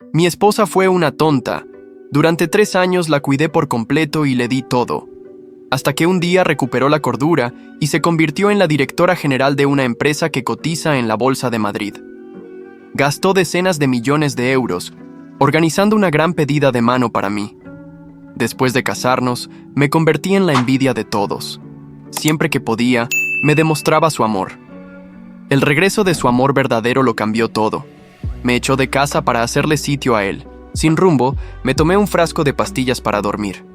Mi esposa fue una tonta. Durante 3 años la cuidé por completo y le di todo. Hasta que un día recuperó la cordura y se convirtió en la directora general de una empresa que cotiza en la Bolsa de Madrid. Gastó decenas de millones de euros, organizando una gran pedida de mano para mí. Después de casarnos, me convertí en la envidia de todos. Siempre que podía, me demostraba su amor. El regreso de su amor verdadero lo cambió todo. Me echó de casa para hacerle sitio a él. Sin rumbo, me tomé un frasco de pastillas para dormir.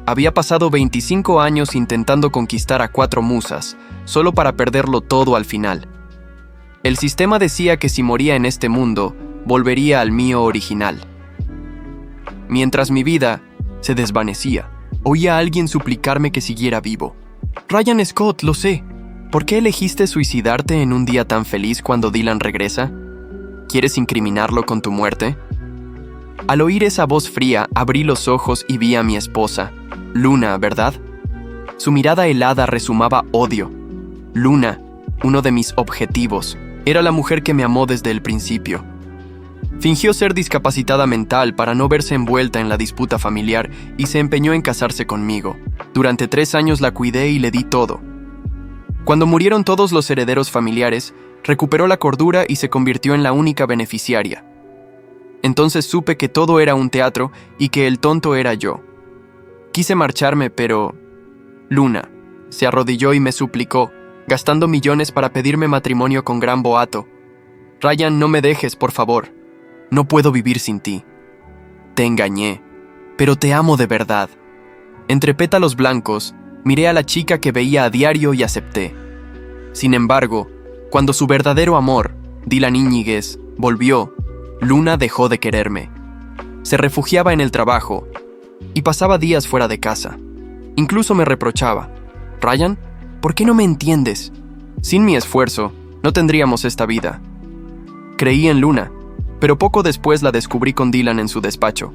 Había pasado 25 años intentando conquistar a 4 musas, solo para perderlo todo al final. El sistema decía que si moría en este mundo, volvería al mío original. Mientras mi vida se desvanecía, oía a alguien suplicarme que siguiera vivo. Ryan Scott, lo sé. ¿Por qué elegiste suicidarte en un día tan feliz cuando Dylan regresa? ¿Quieres incriminarlo con tu muerte? Al oír esa voz fría, abrí los ojos y vi a mi esposa, Luna, ¿verdad? Su mirada helada resumaba odio. Luna, uno de mis objetivos, era la mujer que me amó desde el principio. Fingió ser discapacitada mental para no verse envuelta en la disputa familiar y se empeñó en casarse conmigo. Durante 3 años la cuidé y le di todo. Cuando murieron todos los herederos familiares, recuperó la cordura y se convirtió en la única beneficiaria. Entonces supe que todo era un teatro y que el tonto era yo. Quise marcharme, pero Luna se arrodilló y me suplicó, gastando millones para pedirme matrimonio con gran boato. Ryan, no me dejes, por favor. No puedo vivir sin ti. Te engañé, pero te amo de verdad. Entre pétalos blancos, miré a la chica que veía a diario y acepté. Sin embargo, cuando su verdadero amor, Dylan Íñiguez, volvió, Luna dejó de quererme. Se refugiaba en el trabajo y pasaba días fuera de casa. Incluso me reprochaba. Ryan, ¿por qué no me entiendes? Sin mi esfuerzo, no tendríamos esta vida. Creí en Luna, pero poco después la descubrí con Dylan en su despacho,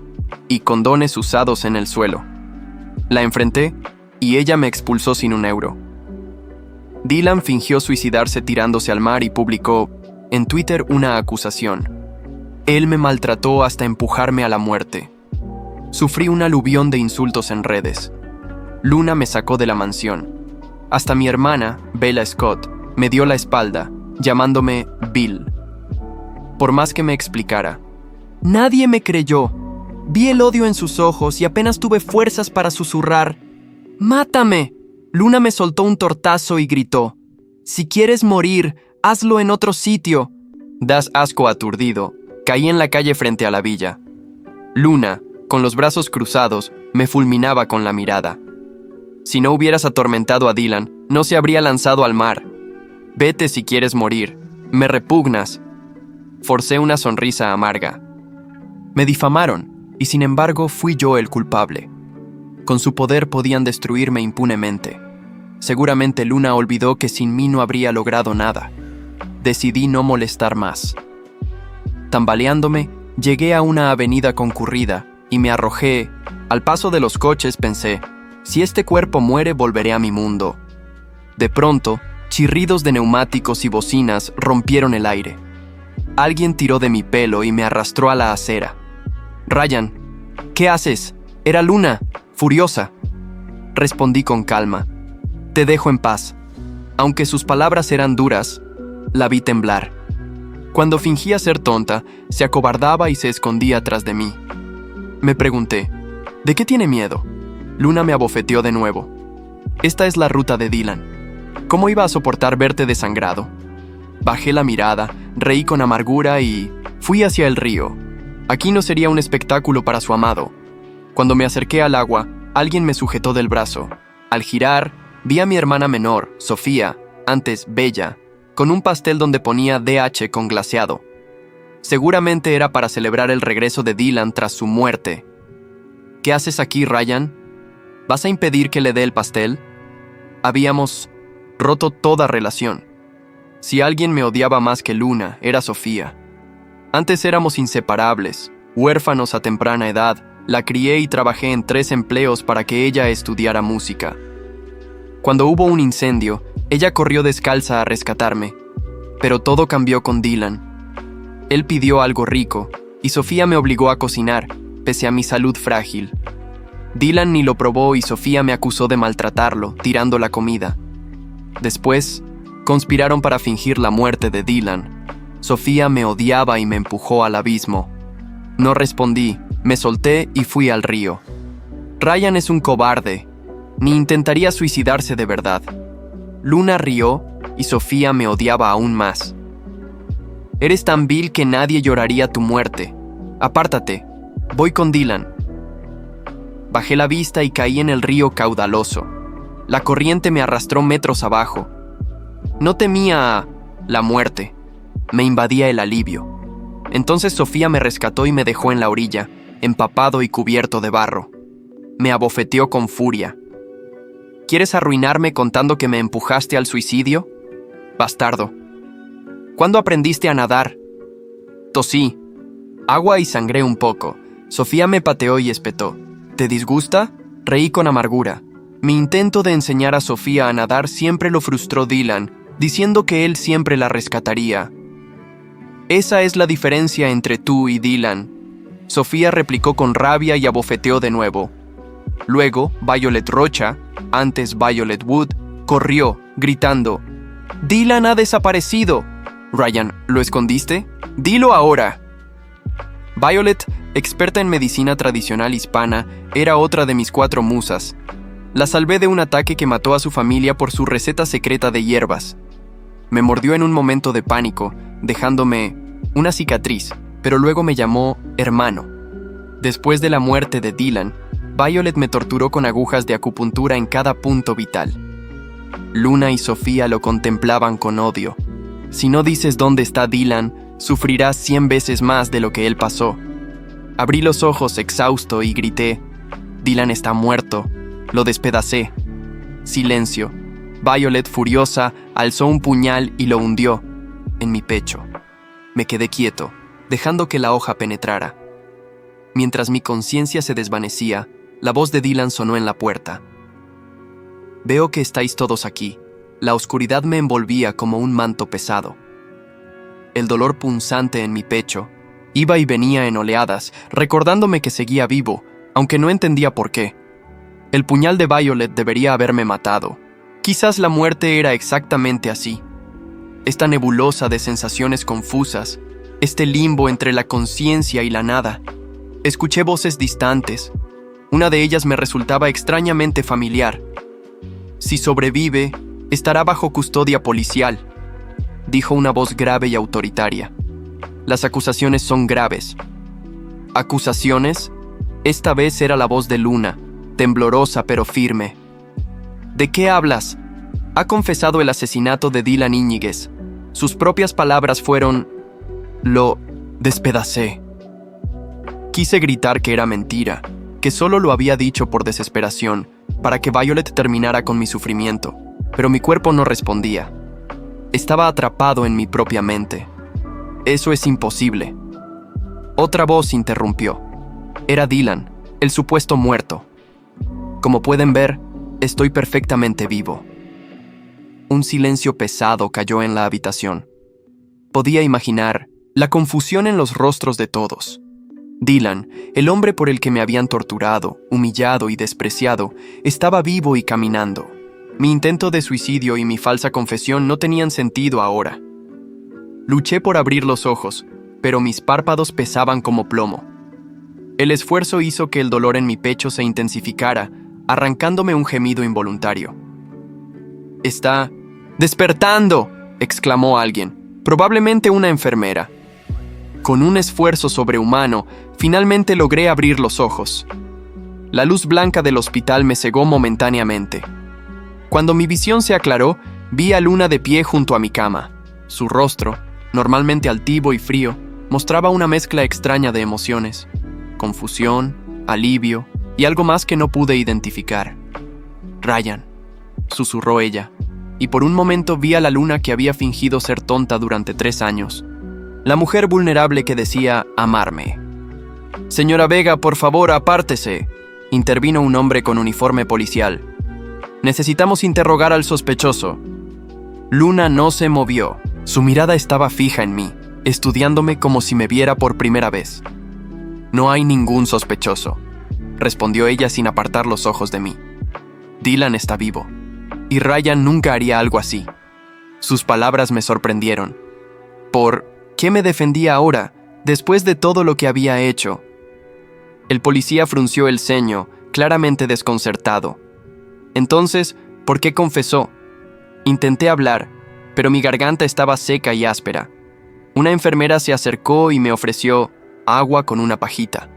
y condones usados en el suelo. La enfrenté, y ella me expulsó sin un euro. Dylan fingió suicidarse tirándose al mar y publicó en Twitter una acusación. Él me maltrató hasta empujarme a la muerte. Sufrí un aluvión de insultos en redes. Luna me sacó de la mansión. Hasta mi hermana, Bella Scott, me dio la espalda, llamándome Bill. Por más que me explicara, nadie me creyó. Vi el odio en sus ojos y apenas tuve fuerzas para susurrar: ¡mátame! Luna me soltó un tortazo y gritó: si quieres morir, hazlo en otro sitio. Das asco aturdido. Caí en la calle frente a la villa. Luna, con los brazos cruzados, me fulminaba con la mirada. Si no hubieras atormentado a Dylan, no se habría lanzado al mar. Vete si quieres morir. Me repugnas. Forcé una sonrisa amarga. Me difamaron, y sin embargo fui yo el culpable. Con su poder podían destruirme impunemente. Seguramente Luna olvidó que sin mí no habría logrado nada. Decidí no molestar más. Tambaleándome, llegué a una avenida concurrida y me arrojé. Al paso de los coches pensé: si este cuerpo muere, volveré a mi mundo. De pronto, chirridos de neumáticos y bocinas rompieron el aire. Alguien tiró de mi pelo y me arrastró a la acera. Ryan, ¿qué haces? Era Luna, furiosa. Respondí con calma: te dejo en paz. Aunque sus palabras eran duras, la vi temblar. Cuando fingía ser tonta, se acobardaba y se escondía tras de mí. Me pregunté: ¿de qué tiene miedo? Luna me abofeteó de nuevo. Esta es la ruta de Dylan. ¿Cómo iba a soportar verte desangrado? Bajé la mirada, reí con amargura y fui hacia el río. Aquí no sería un espectáculo para su amado. Cuando me acerqué al agua, alguien me sujetó del brazo. Al girar, vi a mi hermana menor, Sofía, antes Bella, con un pastel donde ponía DH con glaseado. Seguramente era para celebrar el regreso de Dylan tras su muerte. ¿Qué haces aquí, Ryan? ¿Vas a impedir que le dé el pastel? Habíamos roto toda relación. Si alguien me odiaba más que Luna, era Sofía. Antes éramos inseparables, huérfanos a temprana edad. La crié y trabajé en 3 empleos para que ella estudiara música. Cuando hubo un incendio, ella corrió descalza a rescatarme. Pero todo cambió con Dylan. Él pidió algo rico, y Sofía me obligó a cocinar, pese a mi salud frágil. Dylan ni lo probó y Sofía me acusó de maltratarlo, tirando la comida. Después, conspiraron para fingir la muerte de Dylan. Sofía me odiaba y me empujó al abismo. No respondí, me solté y fui al río. Ryan es un cobarde, ni intentaría suicidarse de verdad. Luna rió y Sofía me odiaba aún más. Eres tan vil que nadie lloraría tu muerte. Apártate, voy con Dylan. Bajé la vista y caí en el río caudaloso. La corriente me arrastró metros abajo. No temía la muerte, me invadía el alivio. Entonces Sofía me rescató y me dejó en la orilla, empapado y cubierto de barro. Me abofeteó con furia. ¿Quieres arruinarme contando que me empujaste al suicidio? Bastardo. ¿Cuándo aprendiste a nadar? Tosí. Agua y sangré un poco. Sofía me pateó y espetó. ¿Te disgusta? Reí con amargura. Mi intento de enseñar a Sofía a nadar siempre lo frustró Dylan, diciendo que él siempre la rescataría. Esa es la diferencia entre tú y Dylan. Sofía replicó con rabia y abofeteó de nuevo. Luego, Violet Rocha, antes Violet Wood, corrió, gritando: «¡Dylan ha desaparecido!» Ryan, ¿lo escondiste? ¡Dilo ahora! Violet, experta en medicina tradicional hispana, era otra de mis 4 musas. La salvé de un ataque que mató a su familia por su receta secreta de hierbas. Me mordió en un momento de pánico, dejándome una cicatriz, pero luego me llamó hermano. Después de la muerte de Dylan, Violet me torturó con agujas de acupuntura en cada punto vital. Luna y Sofía lo contemplaban con odio. Si no dices dónde está Dylan, sufrirás 100 veces más de lo que él pasó. Abrí los ojos exhausto y grité: «Dylan está muerto». Lo despedacé. Silencio. Violet, furiosa, alzó un puñal y lo hundió en mi pecho. Me quedé quieto, dejando que la hoja penetrara. Mientras mi conciencia se desvanecía, la voz de Dylan sonó en la puerta. «Veo que estáis todos aquí». La oscuridad me envolvía como un manto pesado. El dolor punzante en mi pecho iba y venía en oleadas, recordándome que seguía vivo, aunque no entendía por qué. El puñal de Violet debería haberme matado. Quizás la muerte era exactamente así. Esta nebulosa de sensaciones confusas, este limbo entre la conciencia y la nada. Escuché voces distantes. Una de ellas me resultaba extrañamente familiar. Si sobrevive, estará bajo custodia policial, dijo una voz grave y autoritaria. Las acusaciones son graves. ¿Acusaciones? Esta vez era la voz de Luna, temblorosa pero firme. ¿De qué hablas? Ha confesado el asesinato de Dylan Íñiguez. Sus propias palabras fueron: «Lo despedacé». Quise gritar que era mentira, que solo lo había dicho por desesperación, para que Violet terminara con mi sufrimiento, pero mi cuerpo no respondía. Estaba atrapado en mi propia mente. Eso es imposible. Otra voz interrumpió. Era Dylan, el supuesto muerto. Como pueden ver, estoy perfectamente vivo. Un silencio pesado cayó en la habitación. Podía imaginar la confusión en los rostros de todos. Dylan, el hombre por el que me habían torturado, humillado y despreciado, estaba vivo y caminando. Mi intento de suicidio y mi falsa confesión no tenían sentido ahora. Luché por abrir los ojos, pero mis párpados pesaban como plomo. El esfuerzo hizo que el dolor en mi pecho se intensificara, arrancándome un gemido involuntario. «¡Está despertando!», exclamó alguien, probablemente una enfermera. Con un esfuerzo sobrehumano, finalmente logré abrir los ojos. La luz blanca del hospital me cegó momentáneamente. Cuando mi visión se aclaró, vi a Luna de pie junto a mi cama. Su rostro, normalmente altivo y frío, mostraba una mezcla extraña de emociones: confusión, alivio y algo más que no pude identificar. «Ryan», susurró ella, y por un momento vi a la Luna que había fingido ser tonta durante 3 años. La mujer vulnerable que decía amarme. «Señora Vega, por favor, apártese», intervino un hombre con uniforme policial. «Necesitamos interrogar al sospechoso». Luna no se movió. Su mirada estaba fija en mí. estudiándome como si me viera por primera vez. No hay ningún sospechoso, respondió ella sin apartar los ojos de mí. Dylan está vivo, y Ryan nunca haría algo así. Sus palabras me sorprendieron. ¿Por qué me defendía ahora, después de todo lo que había hecho? El policía frunció el ceño, claramente desconcertado. Entonces, ¿por qué confesó? Intenté hablar, pero mi garganta estaba seca y áspera. Una enfermera se acercó y me ofreció agua con una pajita.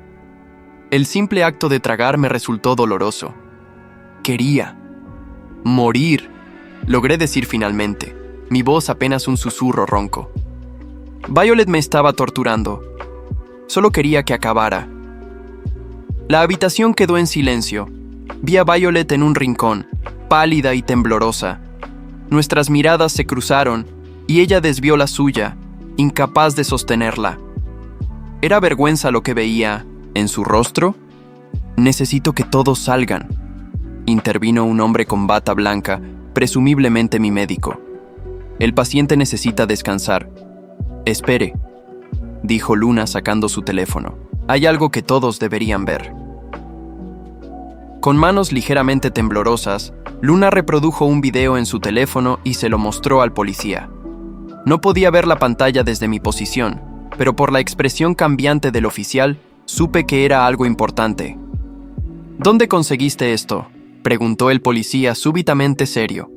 El simple acto de tragar me resultó doloroso. Quería morir, logré decir finalmente, mi voz apenas un susurro ronco. Violet me estaba torturando. Solo quería que acabara. La habitación quedó en silencio. Vi a Violet en un rincón, pálida y temblorosa. Nuestras miradas se cruzaron y ella desvió la suya, incapaz de sostenerla. ¿Era vergüenza lo que veía en su rostro? Necesito que todos salgan, intervino un hombre con bata blanca, presumiblemente mi médico. El paciente necesita descansar. Espere, dijo Luna sacando su teléfono. Hay algo que todos deberían ver. Con manos ligeramente temblorosas, Luna reprodujo un video en su teléfono y se lo mostró al policía. No podía ver la pantalla desde mi posición, pero por la expresión cambiante del oficial, supe que era algo importante. ¿Dónde conseguiste esto?, preguntó el policía súbitamente serio.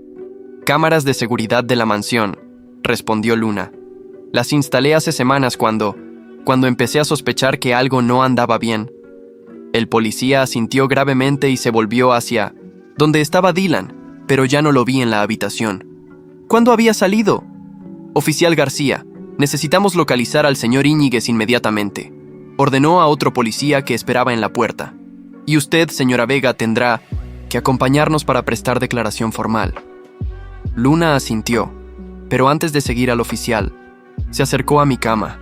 Cámaras de seguridad de la mansión, respondió Luna. Las instalé hace semanas cuando empecé a sospechar que algo no andaba bien. El policía asintió gravemente y se volvió hacia donde estaba Dylan, pero ya no lo vi en la habitación. ¿Cuándo había salido? Oficial García, necesitamos localizar al señor Íñiguez inmediatamente, ordenó a otro policía que esperaba en la puerta. Y usted, señora Vega, tendrá que acompañarnos para prestar declaración formal. Luna asintió, pero antes de seguir al oficial, se acercó a mi cama.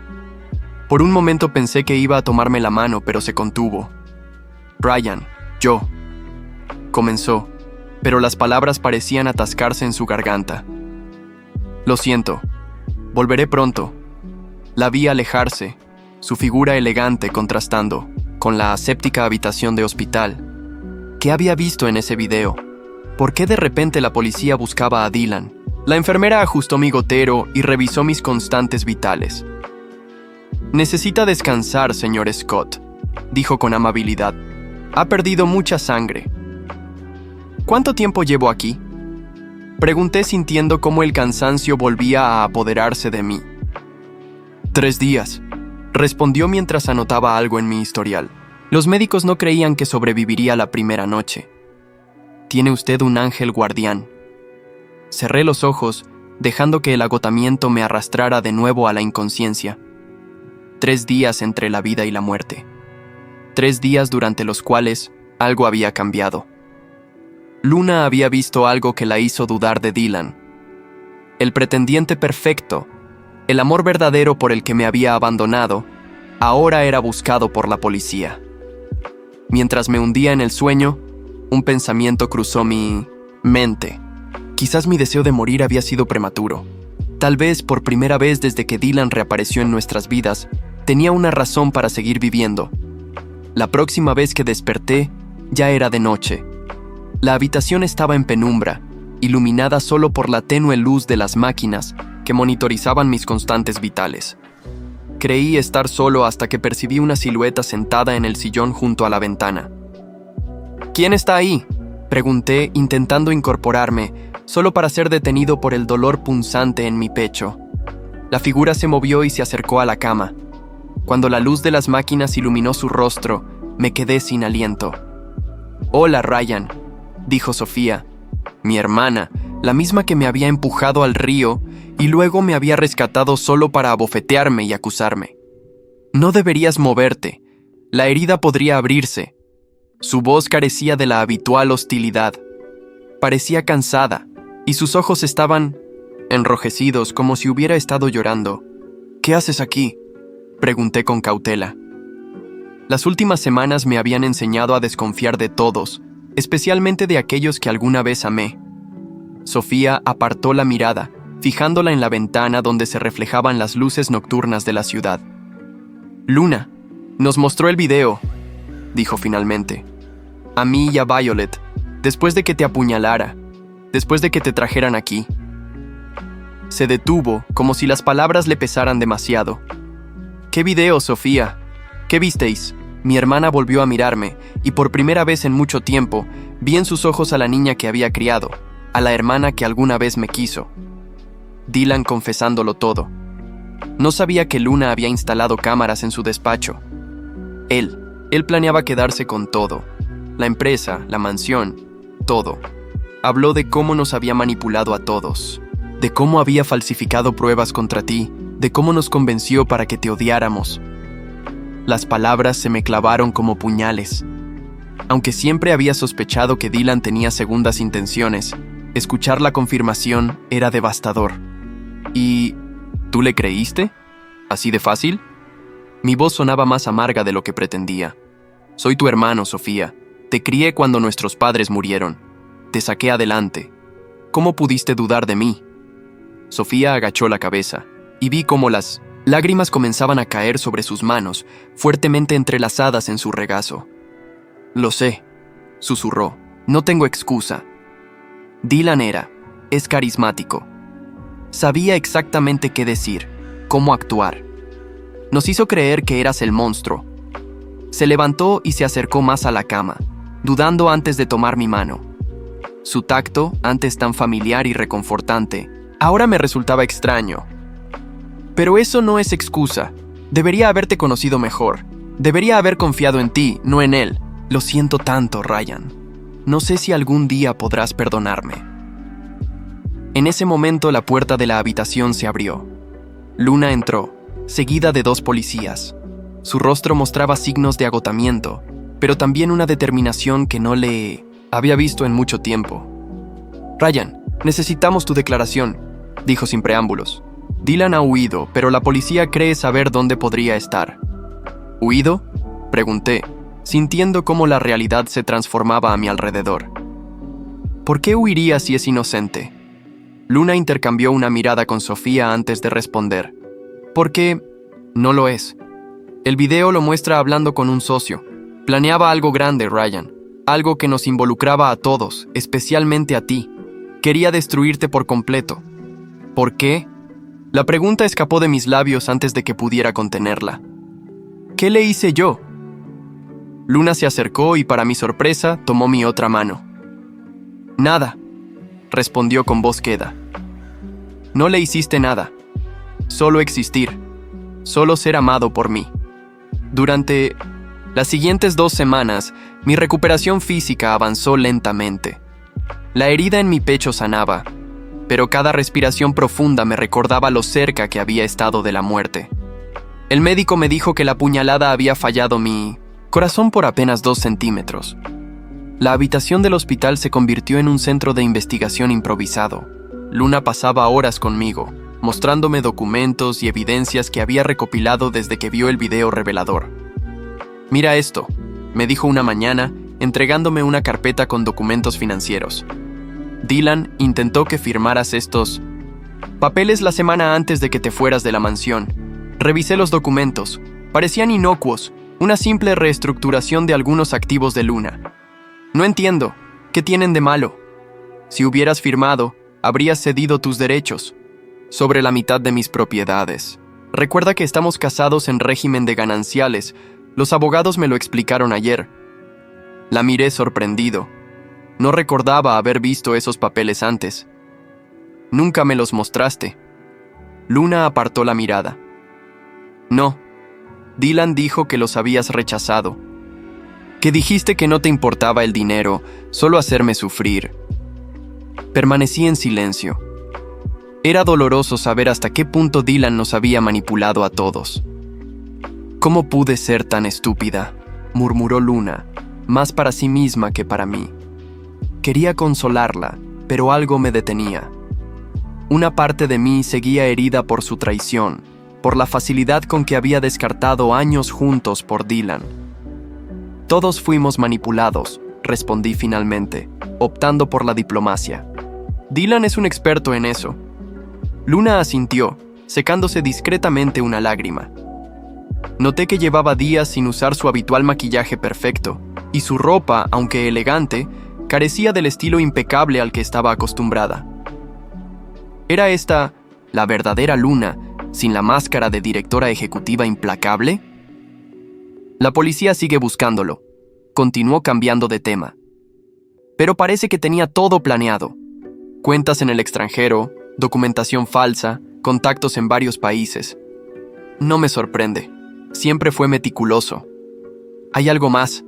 Por un momento pensé que iba a tomarme la mano, pero se contuvo. Ryan, yo, comenzó, pero las palabras parecían atascarse en su garganta. Lo siento, volveré pronto. La vi alejarse, su figura elegante contrastando con la aséptica habitación de hospital. ¿Qué había visto en ese video? ¿Por qué de repente la policía buscaba a Dylan? La enfermera ajustó mi gotero y revisó mis constantes vitales. Necesita descansar, señor Scott, dijo con amabilidad. Ha perdido mucha sangre. ¿Cuánto tiempo llevo aquí? Pregunté sintiendo cómo el cansancio volvía a apoderarse de mí. 3 días, respondió mientras anotaba algo en mi historial. Los médicos no creían que sobreviviría la primera noche. Tiene usted un ángel guardián. Cerré los ojos, dejando que el agotamiento me arrastrara de nuevo a la inconsciencia. 3 días entre la vida y la muerte. 3 días durante los cuales algo había cambiado. Luna había visto algo que la hizo dudar de Dylan. El pretendiente perfecto, el amor verdadero por el que me había abandonado, ahora era buscado por la policía. Mientras me hundía en el sueño, un pensamiento cruzó mi mente. Quizás mi deseo de morir había sido prematuro. Tal vez, por primera vez desde que Dylan reapareció en nuestras vidas, tenía una razón para seguir viviendo. La próxima vez que desperté, ya era de noche. La habitación estaba en penumbra, iluminada solo por la tenue luz de las máquinas que monitorizaban mis constantes vitales. Creí estar solo hasta que percibí una silueta sentada en el sillón junto a la ventana. ¿Quién está ahí?, pregunté, intentando incorporarme, solo para ser detenido por el dolor punzante en mi pecho. La figura se movió y se acercó a la cama. Cuando la luz de las máquinas iluminó su rostro, me quedé sin aliento. «Hola, Ryan», dijo Sofía, mi hermana, la misma que me había empujado al río y luego me había rescatado solo para abofetearme y acusarme. «No deberías moverte. La herida podría abrirse». Su voz carecía de la habitual hostilidad. Parecía cansada, y sus ojos estaban enrojecidos como si hubiera estado llorando. «¿Qué haces aquí?», pregunté con cautela. Las últimas semanas me habían enseñado a desconfiar de todos, especialmente de aquellos que alguna vez amé. Sofía apartó la mirada, fijándola en la ventana donde se reflejaban las luces nocturnas de la ciudad. «Luna, nos mostró el video», dijo finalmente. «A mí y a Violet, después de que te apuñalara, después de que te trajeran aquí». Se detuvo, como si las palabras le pesaran demasiado. «¿Qué video, Sofía? ¿Qué visteis?». Mi hermana volvió a mirarme, y por primera vez en mucho tiempo, vi en sus ojos a la niña que había criado, a la hermana que alguna vez me quiso. Dylan confesándolo todo. No sabía que Luna había instalado cámaras en su despacho. Él planeaba quedarse con todo. La empresa, la mansión, todo. Habló de cómo nos había manipulado a todos, de cómo había falsificado pruebas contra ti, de cómo nos convenció para que te odiáramos. Las palabras se me clavaron como puñales. Aunque siempre había sospechado que Dylan tenía segundas intenciones, escuchar la confirmación era devastador. ¿Y tú le creíste? ¿Así de fácil? Mi voz sonaba más amarga de lo que pretendía. Soy tu hermano, Sofía. Te crié cuando nuestros padres murieron. Te saqué adelante. ¿Cómo pudiste dudar de mí? Sofía agachó la cabeza, y vi cómo las lágrimas comenzaban a caer sobre sus manos, fuertemente entrelazadas en su regazo. «Lo sé», susurró. «No tengo excusa». Dylan es carismático. Sabía exactamente qué decir, cómo actuar. Nos hizo creer que eras el monstruo. Se levantó y se acercó más a la cama, dudando antes de tomar mi mano. Su tacto, antes tan familiar y reconfortante, ahora me resultaba extraño. «Pero eso no es excusa. Debería haberte conocido mejor. Debería haber confiado en ti, no en él. Lo siento tanto, Ryan. No sé si algún día podrás perdonarme». En ese momento la puerta de la habitación se abrió. Luna entró, seguida de 2 policías. Su rostro mostraba signos de agotamiento, pero también una determinación que no le había visto en mucho tiempo. «Ryan, necesitamos tu declaración», dijo sin preámbulos. «Dylan ha huido, pero la policía cree saber dónde podría estar». «¿Huido?», pregunté, sintiendo cómo la realidad se transformaba a mi alrededor. «¿Por qué huiría si es inocente?». Luna intercambió una mirada con Sofía antes de responder. «Porque no lo es. El video lo muestra hablando con un socio. Planeaba algo grande, Ryan. Algo que nos involucraba a todos, especialmente a ti. Quería destruirte por completo». «¿Por qué?». La pregunta escapó de mis labios antes de que pudiera contenerla. «¿Qué le hice yo?». Luna se acercó y, para mi sorpresa, tomó mi otra mano. «Nada», respondió con voz queda. «No le hiciste nada. Solo existir. Solo ser amado por mí». Durante las siguientes 2 semanas, mi recuperación física avanzó lentamente. La herida en mi pecho sanaba, pero cada respiración profunda me recordaba lo cerca que había estado de la muerte. El médico me dijo que la puñalada había fallado mi corazón por apenas 2 centímetros. La habitación del hospital se convirtió en un centro de investigación improvisado. Luna pasaba horas conmigo, mostrándome documentos y evidencias que había recopilado desde que vio el video revelador. «Mira esto», me dijo una mañana, entregándome una carpeta con documentos financieros. «Dylan intentó que firmaras estos papeles la semana antes de que te fueras de la mansión. Revisé los documentos. Parecían inocuos, una simple reestructuración de algunos activos de Luna. No entiendo, ¿qué tienen de malo? Si hubieras firmado, habrías cedido tus derechos sobre la mitad de mis propiedades. Recuerda que estamos casados en régimen de gananciales. Los abogados me lo explicaron ayer». La miré sorprendido. No recordaba haber visto esos papeles antes. «Nunca me los mostraste». Luna apartó la mirada. «No. Dylan dijo que los habías rechazado. Que dijiste que no te importaba el dinero, solo hacerme sufrir». Permanecí en silencio. Era doloroso saber hasta qué punto Dylan nos había manipulado a todos. «¿Cómo pude ser tan estúpida?», murmuró Luna, más para sí misma que para mí. Quería consolarla, pero algo me detenía. Una parte de mí seguía herida por su traición, por la facilidad con que había descartado años juntos por Dylan. «Todos fuimos manipulados», respondí finalmente, optando por la diplomacia. «Dylan es un experto en eso». Luna asintió, secándose discretamente una lágrima. Noté que llevaba días sin usar su habitual maquillaje perfecto, y su ropa, aunque elegante, carecía del estilo impecable al que estaba acostumbrada. ¿Era esta la verdadera Luna, sin la máscara de directora ejecutiva implacable? La policía sigue buscándolo. Continuó cambiando de tema. Pero parece que tenía todo planeado. Cuentas en el extranjero, documentación falsa, contactos en varios países. No me sorprende. Siempre fue meticuloso. ¿Hay algo más?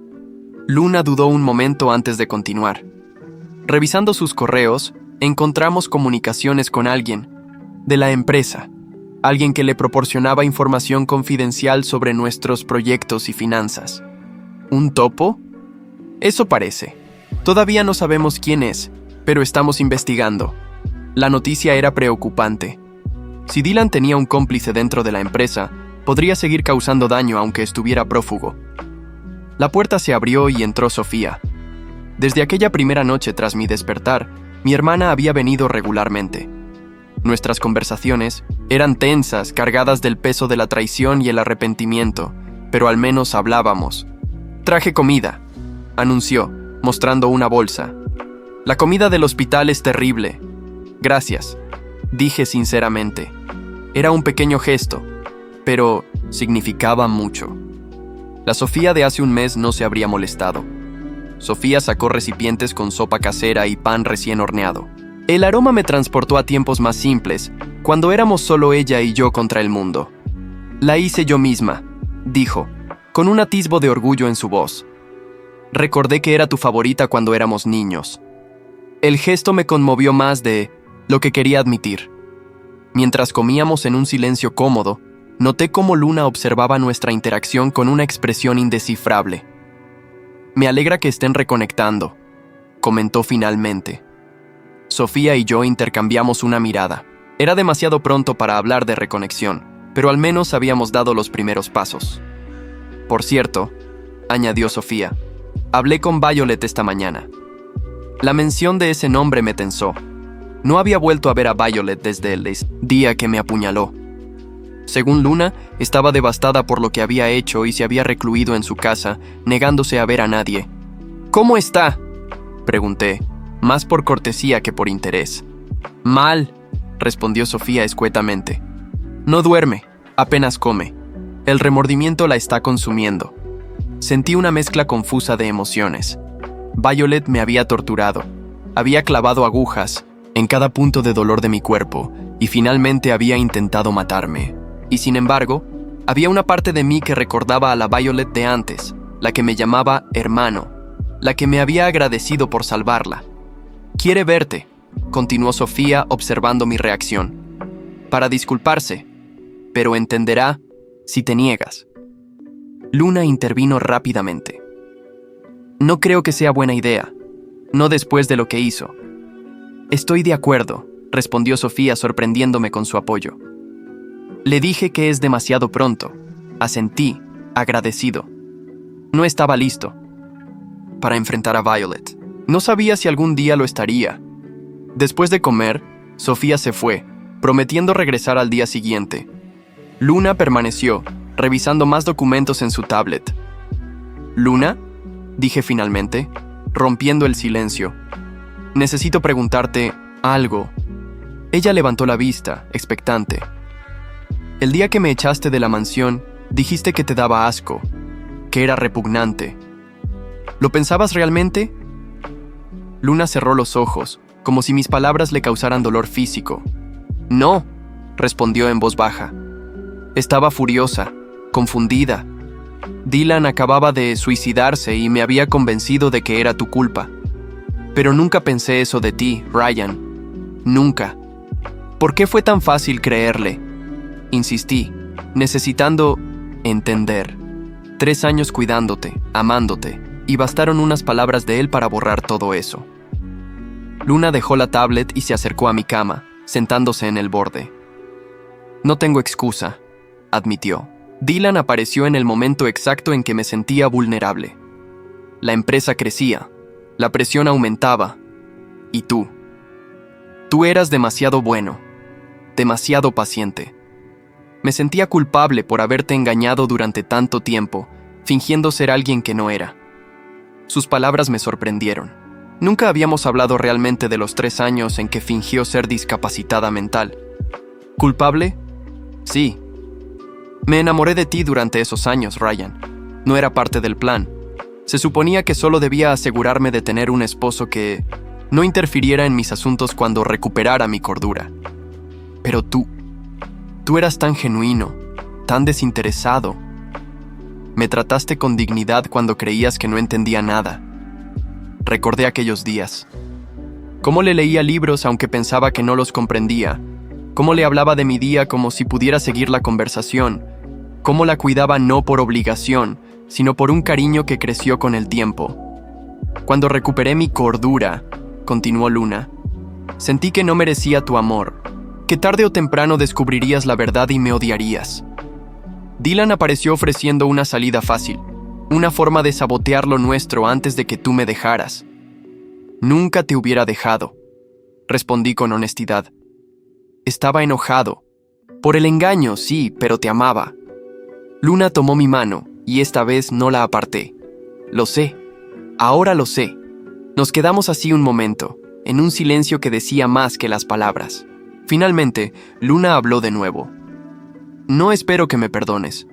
Luna dudó un momento antes de continuar. Revisando sus correos, encontramos comunicaciones con alguien de la empresa. Alguien que le proporcionaba información confidencial sobre nuestros proyectos y finanzas. ¿Un topo? Eso parece. Todavía no sabemos quién es, pero estamos investigando. La noticia era preocupante. Si Dylan tenía un cómplice dentro de la empresa, podría seguir causando daño aunque estuviera prófugo. La puerta se abrió y entró Sofía. Desde aquella primera noche tras mi despertar, mi hermana había venido regularmente. Nuestras conversaciones eran tensas, cargadas del peso de la traición y el arrepentimiento, pero al menos hablábamos. «Traje comida», anunció, mostrando una bolsa. «La comida del hospital es terrible». «Gracias», dije sinceramente. Era un pequeño gesto, pero significaba mucho. La Sofía de hace un mes no se habría molestado. Sofía sacó recipientes con sopa casera y pan recién horneado. El aroma me transportó a tiempos más simples, cuando éramos solo ella y yo contra el mundo. «La hice yo misma», dijo, con un atisbo de orgullo en su voz. «Recordé que era tu favorita cuando éramos niños». El gesto me conmovió más de lo que quería admitir. Mientras comíamos en un silencio cómodo, noté cómo Luna observaba nuestra interacción con una expresión indescifrable. «Me alegra que estén reconectando», comentó finalmente. Sofía y yo intercambiamos una mirada. Era demasiado pronto para hablar de reconexión, pero al menos habíamos dado los primeros pasos. «Por cierto», añadió Sofía, «hablé con Violet esta mañana». La mención de ese nombre me tensó. No había vuelto a ver a Violet desde el día que me apuñaló. Según Luna, estaba devastada por lo que había hecho y se había recluido en su casa, negándose a ver a nadie. «¿Cómo está?», pregunté, más por cortesía que por interés. «Mal», respondió Sofía escuetamente. «No duerme, apenas come. El remordimiento la está consumiendo». Sentí una mezcla confusa de emociones. Violet me había torturado. Había clavado agujas en cada punto de dolor de mi cuerpo y finalmente había intentado matarme. Y sin embargo, había una parte de mí que recordaba a la Violet de antes, la que me llamaba hermano, la que me había agradecido por salvarla. «Quiere verte», continuó Sofía observando mi reacción, «para disculparse, pero entenderá si te niegas». Luna intervino rápidamente. «No creo que sea buena idea, no después de lo que hizo». «Estoy de acuerdo», respondió Sofía sorprendiéndome con su apoyo. «Le dije que es demasiado pronto», asentí, agradecido. No estaba listo para enfrentar a Violet. No sabía si algún día lo estaría. Después de comer, Sofía se fue, prometiendo regresar al día siguiente. Luna permaneció, revisando más documentos en su tablet. «¿Luna?», dije finalmente, rompiendo el silencio. «Necesito preguntarte algo». Ella levantó la vista, expectante. «El día que me echaste de la mansión, dijiste que te daba asco, que era repugnante. ¿Lo pensabas realmente?». Luna cerró los ojos, como si mis palabras le causaran dolor físico. «No», respondió en voz baja. Estaba furiosa, confundida. Dylan acababa de suicidarse y me había convencido de que era tu culpa. Pero nunca pensé eso de ti, Ryan. Nunca. ¿Por qué fue tan fácil creerle?». Insistí, necesitando entender. 3 años cuidándote, amándote, y bastaron unas palabras de él para borrar todo eso. Luna dejó la tablet y se acercó a mi cama, sentándose en el borde. «No tengo excusa», admitió. «Dylan apareció en el momento exacto en que me sentía vulnerable. La empresa crecía, la presión aumentaba, y tú eras demasiado bueno. demasiado paciente. Me sentía culpable por haberte engañado durante tanto tiempo, fingiendo ser alguien que no era. Sus palabras me sorprendieron. Nunca habíamos hablado realmente de los 3 años en que fingió ser discapacitada mental. ¿Culpable? Sí. Me enamoré de ti durante esos años, Ryan. No era parte del plan. Se suponía que solo debía asegurarme de tener un esposo que no interfiriera en mis asuntos cuando recuperara mi cordura. Pero tú eras tan genuino, tan desinteresado. Me trataste con dignidad cuando creías que no entendía nada. Recordé aquellos días. Cómo le leía libros aunque pensaba que no los comprendía. Cómo le hablaba de mi día como si pudiera seguir la conversación. Cómo la cuidaba no por obligación, sino por un cariño que creció con el tiempo. Cuando recuperé mi cordura, continuó Luna, sentí que no merecía tu amor, que tarde o temprano descubrirías la verdad y me odiarías. Dylan apareció ofreciendo una salida fácil, una forma de sabotear lo nuestro antes de que tú me dejaras. Nunca te hubiera dejado, respondí con honestidad. Estaba enojado. Por el engaño, sí, pero te amaba. Luna tomó mi mano, y esta vez no la aparté. Lo sé. Ahora lo sé. Nos quedamos así un momento, en un silencio que decía más que las palabras. Finalmente, Luna habló de nuevo. No espero que me perdones.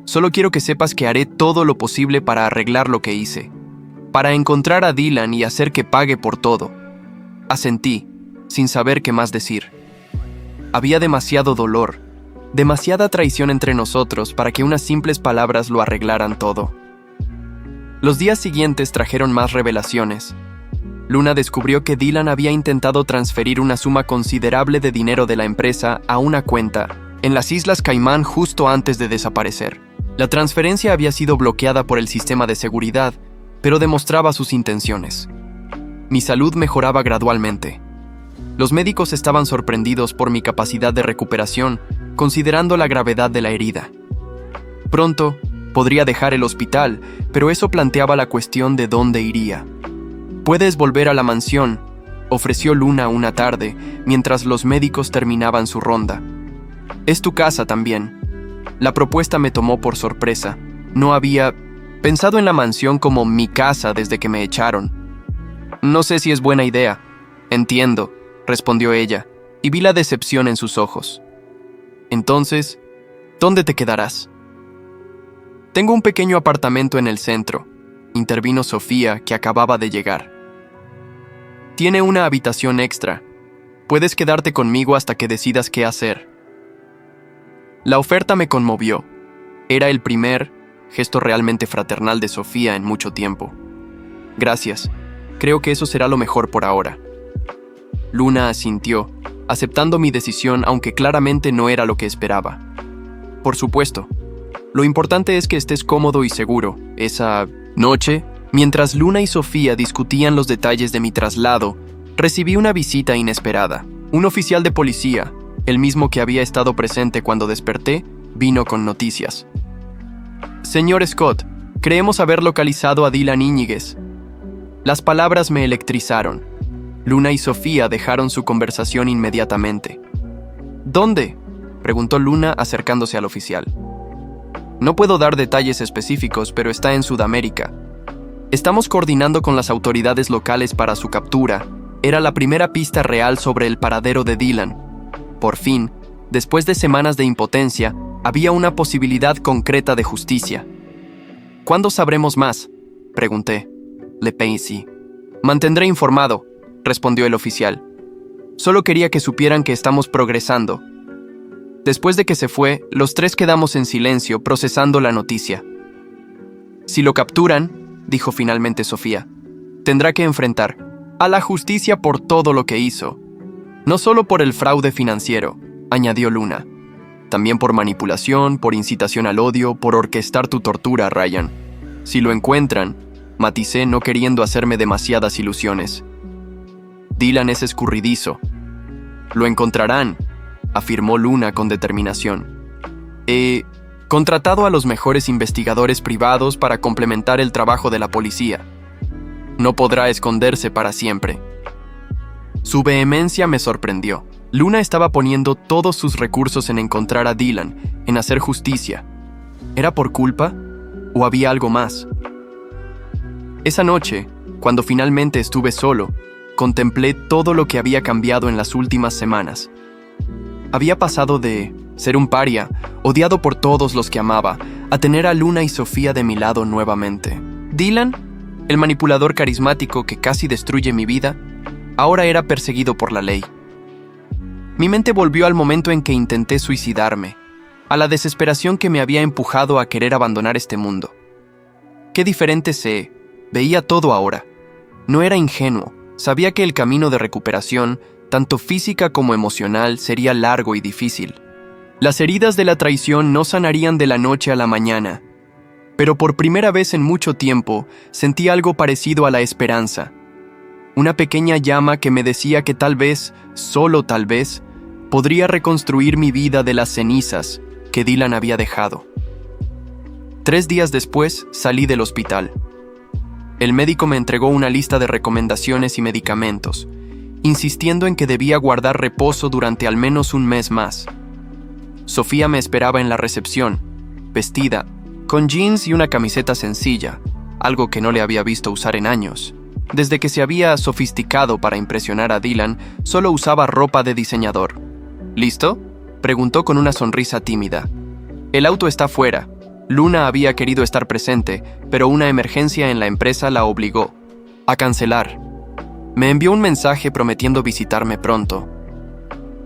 Solo quiero que sepas que haré todo lo posible para arreglar lo que hice. Para encontrar a Dylan y hacer que pague por todo. Asentí, sin saber qué más decir. Había demasiado dolor, demasiada traición entre nosotros para que unas simples palabras lo arreglaran todo. Los días siguientes trajeron más revelaciones. Luna descubrió que Dylan había intentado transferir una suma considerable de dinero de la empresa a una cuenta en las Islas Caimán justo antes de desaparecer. La transferencia había sido bloqueada por el sistema de seguridad, pero demostraba sus intenciones. Mi salud mejoraba gradualmente. Los médicos estaban sorprendidos por mi capacidad de recuperación, considerando la gravedad de la herida. Pronto, podría dejar el hospital, pero eso planteaba la cuestión de dónde iría. «Puedes volver a la mansión», ofreció Luna una tarde, mientras los médicos terminaban su ronda. «Es tu casa también». La propuesta me tomó por sorpresa. No había pensado en la mansión como mi casa desde que me echaron. «No sé si es buena idea». «Entiendo», respondió ella, y vi la decepción en sus ojos. «Entonces, ¿dónde te quedarás?» «Tengo un pequeño apartamento en el centro», intervino Sofía, que acababa de llegar. «Tiene una habitación extra. Puedes quedarte conmigo hasta que decidas qué hacer». La oferta me conmovió. Era el primer gesto realmente fraternal de Sofía en mucho tiempo. «Gracias. Creo que eso será lo mejor por ahora». Luna asintió, aceptando mi decisión aunque claramente no era lo que esperaba. «Por supuesto. Lo importante es que estés cómodo y seguro». Esa noche, mientras Luna y Sofía discutían los detalles de mi traslado, recibí una visita inesperada. Un oficial de policía, el mismo que había estado presente cuando desperté, vino con noticias. «Señor Scott, creemos haber localizado a Dylan Íñiguez». Las palabras me electrizaron. Luna y Sofía dejaron su conversación inmediatamente. «¿Dónde?», preguntó Luna acercándose al oficial. «No puedo dar detalles específicos, pero está en Sudamérica. Estamos coordinando con las autoridades locales para su captura. Era la primera pista real sobre el paradero de Dylan. Por fin, después de semanas de impotencia, había una posibilidad concreta de justicia». «¿Cuándo sabremos más?», pregunté. Le Paisy. «Mantendré informado», respondió el oficial. «Solo quería que supieran que estamos progresando». Después de que se fue, los tres quedamos en silencio, procesando la noticia. «Si lo capturan», dijo finalmente Sofía, «tendrá que enfrentar a la justicia por todo lo que hizo. No solo por el fraude financiero», añadió Luna. «También por manipulación, por incitación al odio, por orquestar tu tortura, Ryan. Si lo encuentran», maticé no queriendo hacerme demasiadas ilusiones. «Dylan es escurridizo». «Lo encontrarán», afirmó Luna con determinación. «He contratado a los mejores investigadores privados para complementar el trabajo de la policía. No podrá esconderse para siempre». Su vehemencia me sorprendió. Luna estaba poniendo todos sus recursos en encontrar a Dylan, en hacer justicia. ¿Era por culpa? ¿O había algo más? Esa noche, cuando finalmente estuve solo, contemplé todo lo que había cambiado en las últimas semanas. Había pasado de ser un paria, odiado por todos los que amaba, a tener a Luna y Sofía de mi lado nuevamente. Dylan, el manipulador carismático que casi destruye mi vida, ahora era perseguido por la ley. Mi mente volvió al momento en que intenté suicidarme, a la desesperación que me había empujado a querer abandonar este mundo. Qué diferente se veía todo ahora. No era ingenuo, sabía que el camino de recuperación, tanto física como emocional, sería largo y difícil. Las heridas de la traición no sanarían de la noche a la mañana, pero por primera vez en mucho tiempo sentí algo parecido a la esperanza. Una pequeña llama que me decía que tal vez, solo tal vez, podría reconstruir mi vida de las cenizas que Dylan había dejado. 3 días después salí del hospital. El médico me entregó una lista de recomendaciones y medicamentos, insistiendo en que debía guardar reposo durante al menos un mes más. Sofía me esperaba en la recepción, vestida, con jeans y una camiseta sencilla, algo que no le había visto usar en años. Desde que se había sofisticado para impresionar a Dylan, solo usaba ropa de diseñador. ¿Listo?, preguntó con una sonrisa tímida. El auto está fuera. Luna había querido estar presente, pero una emergencia en la empresa la obligó a cancelar. Me envió un mensaje prometiendo visitarme pronto.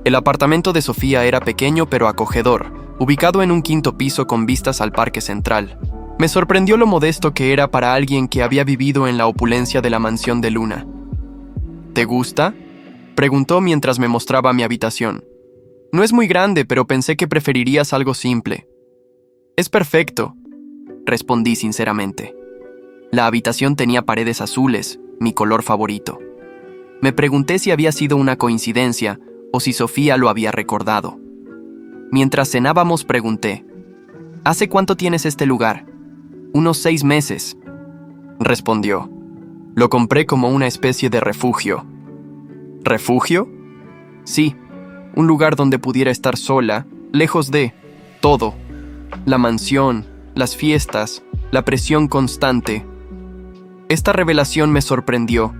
El apartamento de Sofía era pequeño pero acogedor, ubicado en un 5º piso con vistas al Parque Central. Me sorprendió lo modesto que era para alguien que había vivido en la opulencia de la mansión de Luna. ¿Te gusta?, preguntó mientras me mostraba mi habitación. No es muy grande, pero pensé que preferirías algo simple. Es perfecto, respondí sinceramente. La habitación tenía paredes azules, mi color favorito. Me pregunté si había sido una coincidencia o si Sofía lo había recordado. Mientras cenábamos pregunté, ¿hace cuánto tienes este lugar? Unos 6 meses, respondió. Lo compré como una especie de refugio. ¿Refugio? Sí, un lugar donde pudiera estar sola, lejos de todo. La mansión, las fiestas, la presión constante. Esta revelación me sorprendió.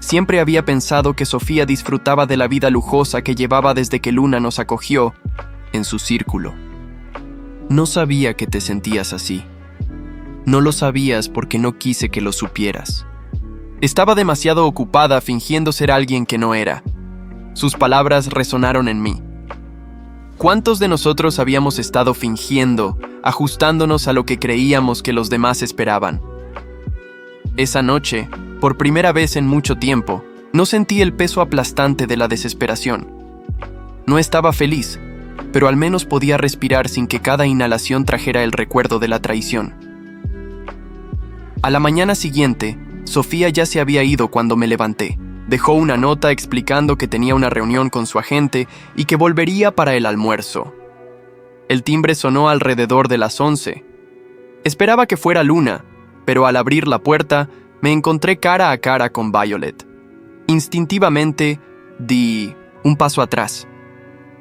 Siempre había pensado que Sofía disfrutaba de la vida lujosa que llevaba desde que Luna nos acogió en su círculo. No sabía que te sentías así. No lo sabías porque no quise que lo supieras. Estaba demasiado ocupada fingiendo ser alguien que no era. Sus palabras resonaron en mí. ¿Cuántos de nosotros habíamos estado fingiendo, ajustándonos a lo que creíamos que los demás esperaban? Esa noche, por primera vez en mucho tiempo, no sentí el peso aplastante de la desesperación. No estaba feliz, pero al menos podía respirar sin que cada inhalación trajera el recuerdo de la traición. A la mañana siguiente, Sofía ya se había ido cuando me levanté. Dejó una nota explicando que tenía una reunión con su agente y que volvería para el almuerzo. El timbre sonó alrededor de las 11. Esperaba que fuera Luna, pero al abrir la puerta, me encontré cara a cara con Violet. Instintivamente, di un paso atrás.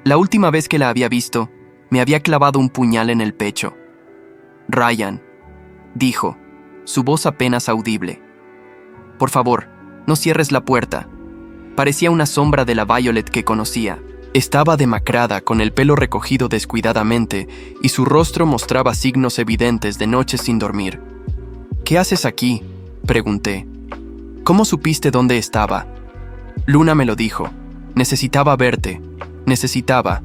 La última vez que la había visto, me había clavado un puñal en el pecho. «Ryan», dijo, su voz apenas audible. «Por favor, no cierres la puerta». Parecía una sombra de la Violet que conocía. Estaba demacrada, con el pelo recogido descuidadamente, y su rostro mostraba signos evidentes de noches sin dormir. «¿Qué haces aquí?», pregunté. «¿Cómo supiste dónde estaba?» «Luna me lo dijo. Necesitaba verte. Necesitaba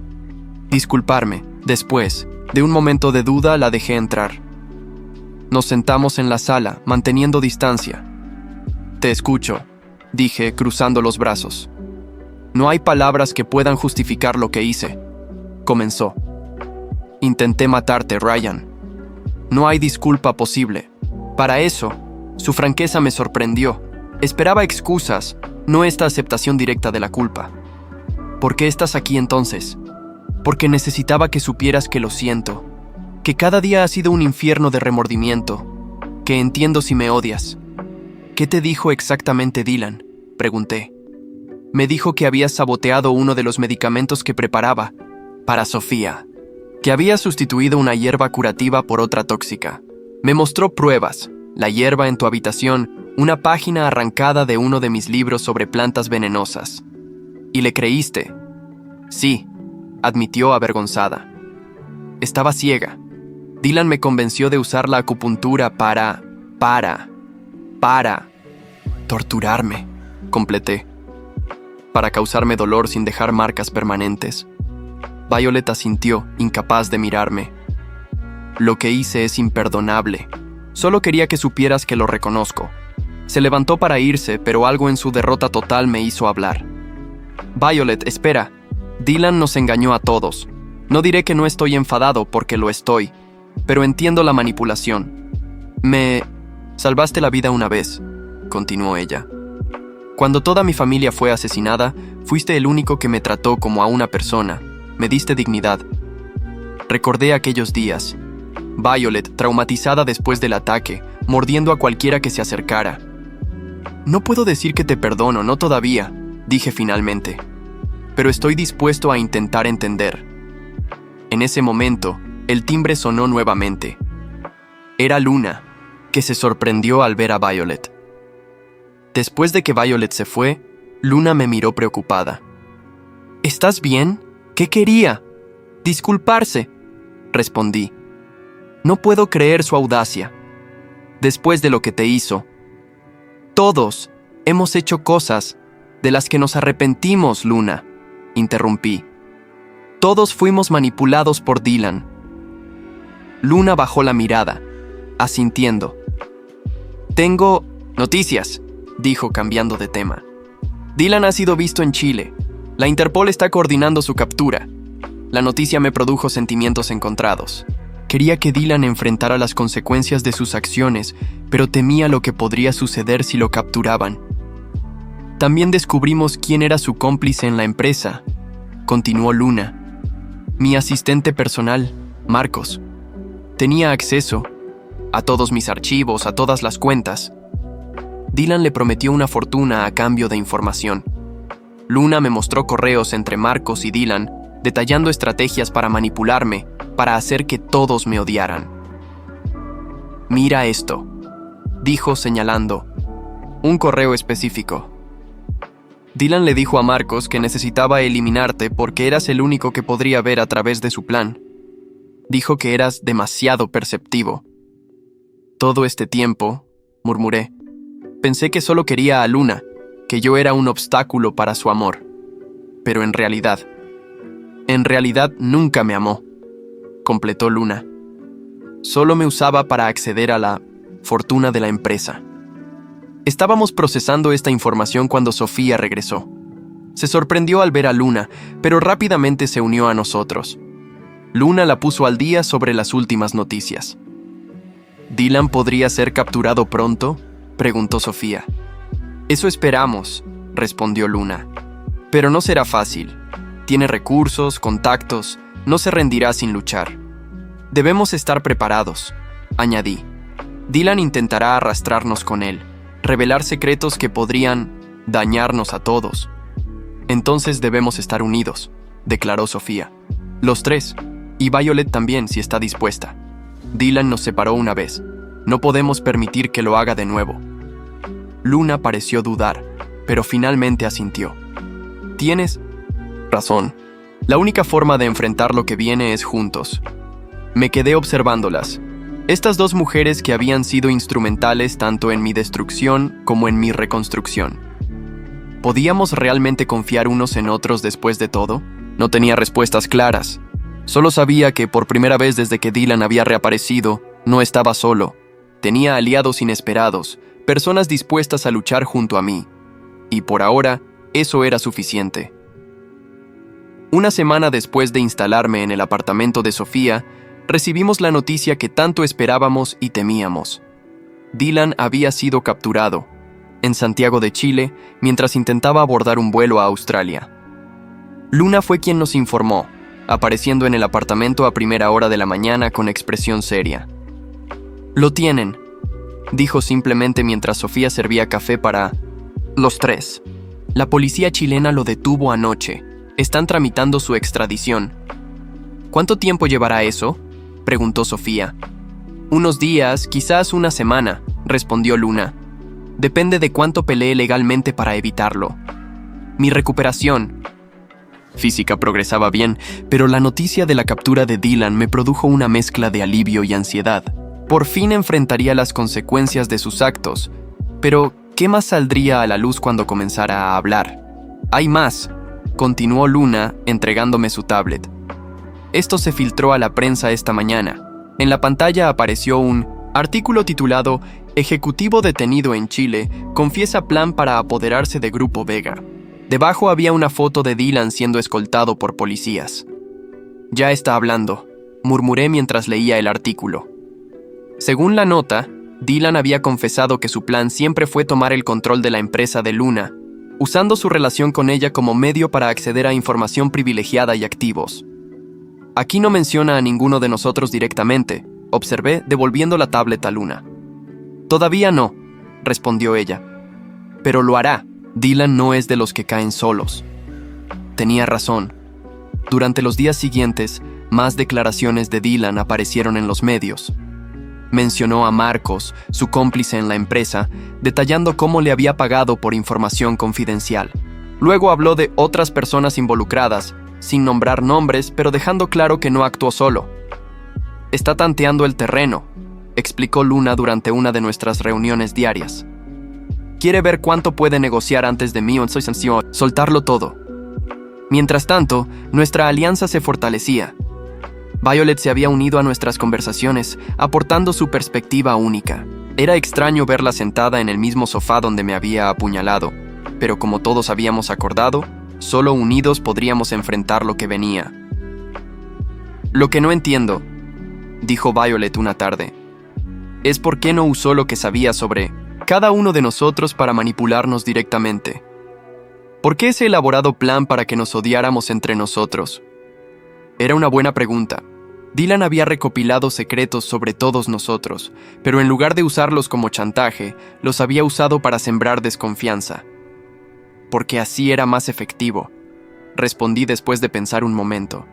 disculparme». Después, de un momento de duda, la dejé entrar. Nos sentamos en la sala, manteniendo distancia. «Te escucho», dije, cruzando los brazos. «No hay palabras que puedan justificar lo que hice», comenzó. «Intenté matarte, Ryan. No hay disculpa posible. Para eso, su franqueza me sorprendió. Esperaba excusas, no esta aceptación directa de la culpa. ¿Por qué estás aquí entonces?» «Porque necesitaba que supieras que lo siento, que cada día ha sido un infierno de remordimiento, que entiendo si me odias». «¿Qué te dijo exactamente Dylan?», pregunté. Me dijo que había saboteado uno de los medicamentos que preparaba para Sofía, que había sustituido una hierba curativa por otra tóxica. Me mostró pruebas, la hierba en tu habitación, una página arrancada de uno de mis libros sobre plantas venenosas. ¿Y le creíste? Sí, admitió avergonzada. Estaba ciega. Dylan me convenció de usar la acupuntura para torturarme, completé. Para causarme dolor sin dejar marcas permanentes. Violet asintió, incapaz de mirarme. Lo que hice es imperdonable. Solo quería que supieras que lo reconozco. Se levantó para irse, pero algo en su derrota total me hizo hablar. Violet, espera. Dylan nos engañó a todos. No diré que no estoy enfadado porque lo estoy, pero entiendo la manipulación. Me salvaste la vida una vez, continuó ella. Cuando toda mi familia fue asesinada, fuiste el único que me trató como a una persona. Me diste dignidad. Recordé aquellos días. Violet, traumatizada después del ataque, mordiendo a cualquiera que se acercara. No puedo decir que te perdono, no todavía, dije finalmente. Pero estoy dispuesto a intentar entender. En ese momento, el timbre sonó nuevamente. Era Luna, que se sorprendió al ver a Violet. Después de que Violet se fue, Luna me miró preocupada. ¿Estás bien? ¿Qué quería? Disculparse, respondí. No puedo creer su audacia. Después de lo que te hizo. Todos hemos hecho cosas de las que nos arrepentimos, Luna, interrumpí. Todos fuimos manipulados por Dylan. Luna bajó la mirada, asintiendo. Tengo noticias, dijo cambiando de tema. Dylan ha sido visto en Chile. La Interpol está coordinando su captura. La noticia me produjo sentimientos encontrados. Quería que Dylan enfrentara las consecuencias de sus acciones, pero temía lo que podría suceder si lo capturaban. También descubrimos quién era su cómplice en la empresa, continuó Luna. Mi asistente personal, Marcos. Tenía acceso a todos mis archivos, a todas las cuentas. Dylan le prometió una fortuna a cambio de información. Luna me mostró correos entre Marcos y Dylan, detallando estrategias para manipularme, para hacer que todos me odiaran. Mira esto, dijo señalando. Un correo específico. Dylan le dijo a Marcos que necesitaba eliminarte porque eras el único que podría ver a través de su plan. Dijo que eras demasiado perceptivo. Todo este tiempo, murmuré, pensé que solo quería a Luna, que yo era un obstáculo para su amor. Pero en realidad nunca me amó, completó Luna. Solo me usaba para acceder a la fortuna de la empresa. Estábamos procesando esta información cuando Sofía regresó. Se sorprendió al ver a Luna, pero rápidamente se unió a nosotros. Luna la puso al día sobre las últimas noticias. ¿Dylan podría ser capturado pronto?, preguntó Sofía. Eso esperamos, respondió Luna. Pero no será fácil. Tiene recursos, contactos, no se rendirá sin luchar. Debemos estar preparados, añadí. Dylan intentará arrastrarnos con él, revelar secretos que podrían dañarnos a todos. Entonces debemos estar unidos, declaró Sofía. Los tres, y Violet también si está dispuesta. Dylan nos separó una vez. No podemos permitir que lo haga de nuevo. Luna pareció dudar, pero finalmente asintió. Tienes razón. La única forma de enfrentar lo que viene es juntos. Me quedé observándolas. Estas dos mujeres que habían sido instrumentales tanto en mi destrucción como en mi reconstrucción. ¿Podíamos realmente confiar unos en otros después de todo? No tenía respuestas claras. Solo sabía que por primera vez desde que Dylan había reaparecido, no estaba solo. Tenía aliados inesperados, personas dispuestas a luchar junto a mí. Y por ahora, eso era suficiente. Una semana después de instalarme en el apartamento de Sofía, recibimos la noticia que tanto esperábamos y temíamos. Dylan había sido capturado, en Santiago de Chile, mientras intentaba abordar un vuelo a Australia. Luna fue quien nos informó, apareciendo en el apartamento a primera hora de la mañana con expresión seria. «Lo tienen», dijo simplemente mientras Sofía servía café para los tres. La policía chilena lo detuvo anoche. Están tramitando su extradición. ¿Cuánto tiempo llevará eso?, preguntó Sofía. Unos días, quizás una semana, respondió Luna. Depende de cuánto pelee legalmente para evitarlo. Mi recuperación física progresaba bien, pero la noticia de la captura de Dylan me produjo una mezcla de alivio y ansiedad. Por fin enfrentaría las consecuencias de sus actos, pero ¿qué más saldría a la luz cuando comenzara a hablar? Hay más, continuó Luna, entregándome su tablet. Esto se filtró a la prensa esta mañana. En la pantalla apareció un artículo titulado Ejecutivo detenido en Chile confiesa plan para apoderarse de Grupo Vega. Debajo había una foto de Dylan siendo escoltado por policías. Ya está hablando, murmuré mientras leía el artículo. Según la nota, Dylan había confesado que su plan siempre fue tomar el control de la empresa de Luna, usando su relación con ella como medio para acceder a información privilegiada y activos. Aquí no menciona a ninguno de nosotros directamente, observé devolviendo la tablet a Luna. Todavía no, respondió ella. Pero lo hará. Dylan no es de los que caen solos. Tenía razón. Durante los días siguientes, más declaraciones de Dylan aparecieron en los medios. Mencionó a Marcos, su cómplice en la empresa, detallando cómo le había pagado por información confidencial. Luego habló de otras personas involucradas, sin nombrar nombres, pero dejando claro que no actuó solo. Está tanteando el terreno, explicó Luna durante una de nuestras reuniones diarias. Quiere ver cuánto puede negociar antes de mí o soltarlo todo. Mientras tanto, nuestra alianza se fortalecía. Violet se había unido a nuestras conversaciones, aportando su perspectiva única. Era extraño verla sentada en el mismo sofá donde me había apuñalado, pero como todos habíamos acordado, solo unidos podríamos enfrentar lo que venía. Lo que no entiendo, dijo Violet una tarde, es por qué no usó lo que sabía sobre cada uno de nosotros para manipularnos directamente. ¿Por qué ese elaborado plan para que nos odiáramos entre nosotros? Era una buena pregunta. Dylan había recopilado secretos sobre todos nosotros, pero en lugar de usarlos como chantaje, los había usado para sembrar desconfianza. Porque así era más efectivo, respondí después de pensar un momento.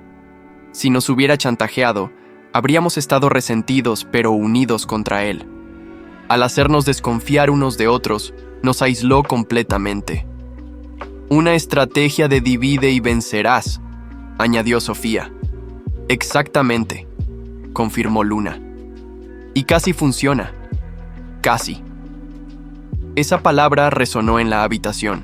Si nos hubiera chantajeado, habríamos estado resentidos pero unidos contra él. Al hacernos desconfiar unos de otros, nos aisló completamente. Una estrategia de divide y vencerás, añadió Sofía. Exactamente, confirmó Luna. Y casi funciona. Casi. Esa palabra resonó en la habitación.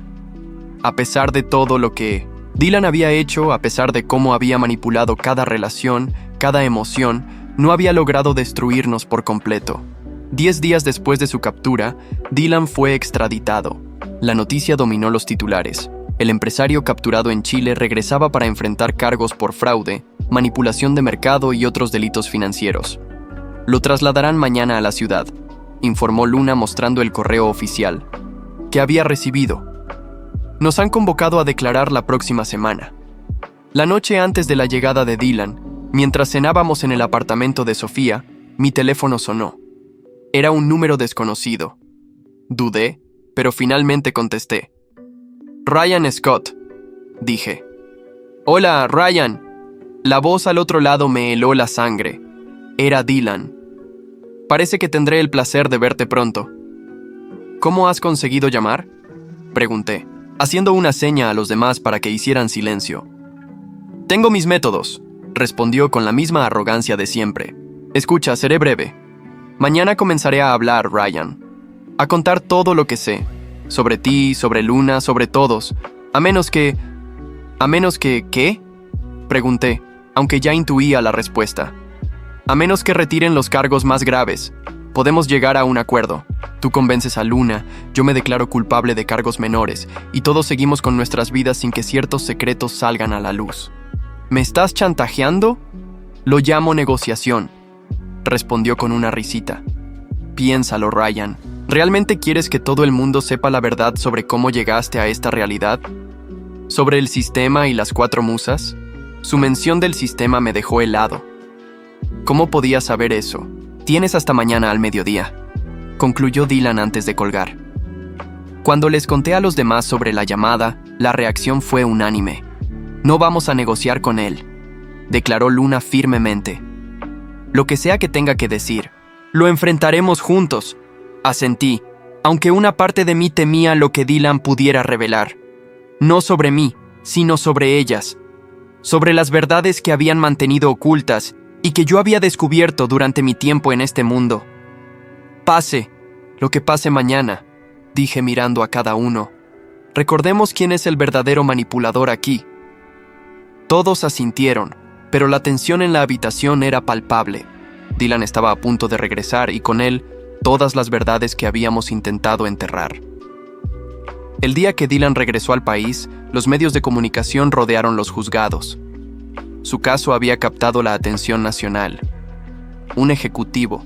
A pesar de todo lo que Dylan había hecho, a pesar de cómo había manipulado cada relación, cada emoción, no había logrado destruirnos por completo. 10 días después de su captura, Dylan fue extraditado. La noticia dominó los titulares. El empresario capturado en Chile regresaba para enfrentar cargos por fraude, manipulación de mercado y otros delitos financieros. Lo trasladarán mañana a la ciudad, informó Luna mostrando el correo oficial, que había recibido. Nos han convocado a declarar la próxima semana. La noche antes de la llegada de Dylan, mientras cenábamos en el apartamento de Sofía, mi teléfono sonó. Era un número desconocido. Dudé, pero finalmente contesté. Ryan Scott, dije. Hola, Ryan. La voz al otro lado me heló la sangre. Era Dylan. Parece que tendré el placer de verte pronto. ¿Cómo has conseguido llamar?, pregunté, haciendo una seña a los demás para que hicieran silencio. Tengo mis métodos, respondió con la misma arrogancia de siempre. Escucha, seré breve. Mañana comenzaré a hablar, Ryan. A contar todo lo que sé. Sobre ti, sobre Luna, sobre todos. A menos que... ¿Qué?, pregunté, aunque ya intuía la respuesta. A menos que retiren los cargos más graves. Podemos llegar a un acuerdo. Tú convences a Luna, yo me declaro culpable de cargos menores, y todos seguimos con nuestras vidas sin que ciertos secretos salgan a la luz. ¿Me estás chantajeando? Lo llamo negociación, respondió con una risita. Piénsalo, Ryan. ¿Realmente quieres que todo el mundo sepa la verdad sobre cómo llegaste a esta realidad? ¿Sobre el sistema y las 4 musas? Su mención del sistema me dejó helado. ¿Cómo podía saber eso? Tienes hasta mañana al mediodía, concluyó Dylan antes de colgar. Cuando les conté a los demás sobre la llamada, la reacción fue unánime. No vamos a negociar con él, declaró Luna firmemente. Lo que sea que tenga que decir, lo enfrentaremos juntos, asentí, aunque una parte de mí temía lo que Dylan pudiera revelar. No sobre mí, sino sobre ellas, sobre las verdades que habían mantenido ocultas y que yo había descubierto durante mi tiempo en este mundo. Pase lo que pase mañana, dije mirando a cada uno. Recordemos quién es el verdadero manipulador aquí. Todos asintieron, pero la tensión en la habitación era palpable. Dylan estaba a punto de regresar y con él todas las verdades que habíamos intentado enterrar. El día que Dylan regresó al país, los medios de comunicación rodearon los juzgados. Su caso había captado la atención nacional. Un ejecutivo,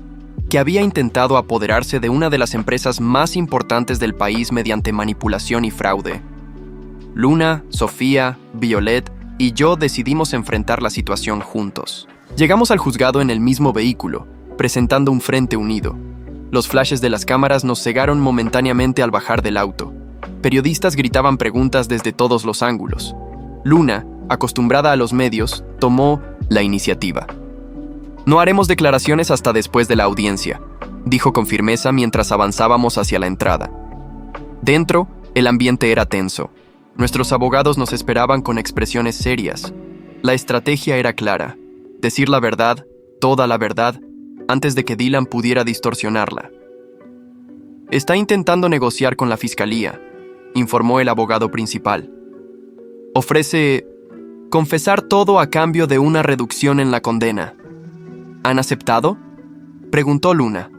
que había intentado apoderarse de una de las empresas más importantes del país mediante manipulación y fraude. Luna, Sofía, Violet y yo decidimos enfrentar la situación juntos. Llegamos al juzgado en el mismo vehículo, presentando un frente unido. Los flashes de las cámaras nos cegaron momentáneamente al bajar del auto. Periodistas gritaban preguntas desde todos los ángulos. Luna, acostumbrada a los medios, tomó la iniciativa. No haremos declaraciones hasta después de la audiencia, dijo con firmeza mientras avanzábamos hacia la entrada. Dentro, el ambiente era tenso. Nuestros abogados nos esperaban con expresiones serias. La estrategia era clara: decir la verdad, toda la verdad, antes de que Dylan pudiera distorsionarla. Está intentando negociar con la fiscalía, informó el abogado principal. Ofrece confesar todo a cambio de una reducción en la condena. ¿Han aceptado?, preguntó Luna.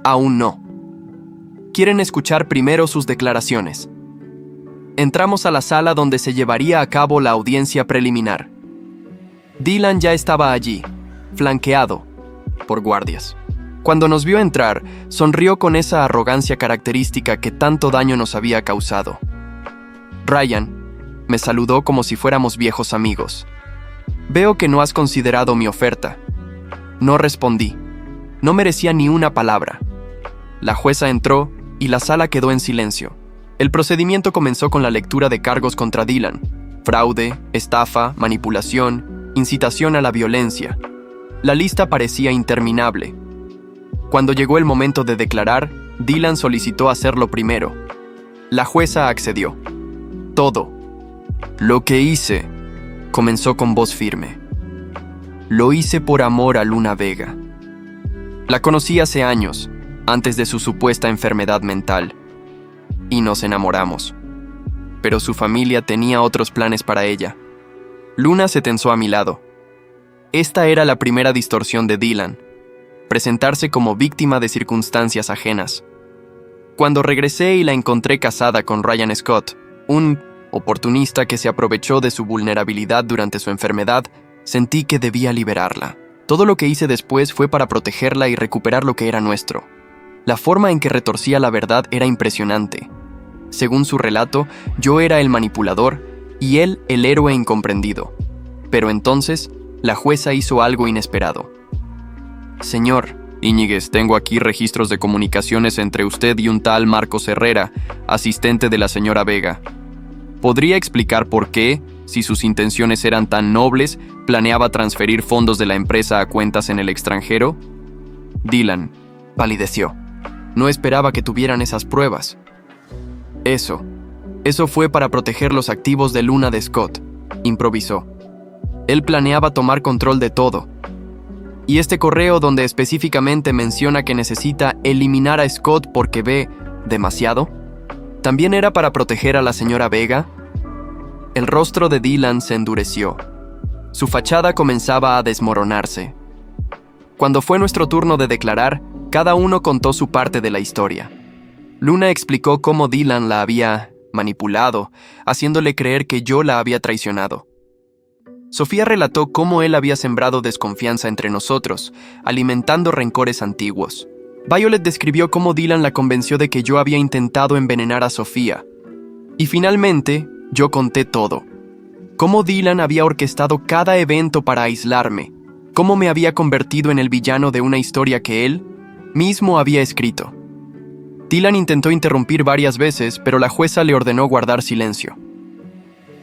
Aún no. Quieren escuchar primero sus declaraciones. Entramos a la sala donde se llevaría a cabo la audiencia preliminar. Dylan ya estaba allí, flanqueado por guardias. Cuando nos vio entrar, sonrió con esa arrogancia característica que tanto daño nos había causado. Ryan me saludó como si fuéramos viejos amigos. Veo que no has considerado mi oferta. No respondí. No merecía ni una palabra. La jueza entró y la sala quedó en silencio. El procedimiento comenzó con la lectura de cargos contra Dylan: fraude, estafa, manipulación, incitación a la violencia. La lista parecía interminable. Cuando llegó el momento de declarar, Dylan solicitó hacerlo primero. La jueza accedió. Todo lo que hice, comenzó con voz firme, lo hice por amor a Luna Vega. La conocí hace años, antes de su supuesta enfermedad mental, y nos enamoramos. Pero su familia tenía otros planes para ella. Luna se tensó a mi lado. Esta era la primera distorsión de Dylan: presentarse como víctima de circunstancias ajenas. Cuando regresé y la encontré casada con Ryan Scott, un oportunista que se aprovechó de su vulnerabilidad durante su enfermedad, sentí que debía liberarla. Todo lo que hice después fue para protegerla y recuperar lo que era nuestro. La forma en que retorcía la verdad era impresionante. Según su relato, yo era el manipulador y él el héroe incomprendido. Pero entonces, la jueza hizo algo inesperado. Señor Íñiguez, tengo aquí registros de comunicaciones entre usted y un tal Marcos Herrera, asistente de la señora Vega. ¿Podría explicar por qué, si sus intenciones eran tan nobles, planeaba transferir fondos de la empresa a cuentas en el extranjero? Dylan palideció. No esperaba que tuvieran esas pruebas. Eso fue para proteger los activos de Luna de Scott, improvisó. Él planeaba tomar control de todo. Y este correo donde específicamente menciona que necesita eliminar a Scott porque ve demasiado, ¿también era para proteger a la señora Vega? El rostro de Dylan se endureció. Su fachada comenzaba a desmoronarse. Cuando fue nuestro turno de declarar, cada uno contó su parte de la historia. Luna explicó cómo Dylan la había manipulado, haciéndole creer que yo la había traicionado. Sofía relató cómo él había sembrado desconfianza entre nosotros, alimentando rencores antiguos. Violet describió cómo Dylan la convenció de que yo había intentado envenenar a Sofía. Y finalmente, yo conté todo. Cómo Dylan había orquestado cada evento para aislarme, cómo me había convertido en el villano de una historia que él mismo había escrito. Dylan intentó interrumpir varias veces, pero la jueza le ordenó guardar silencio.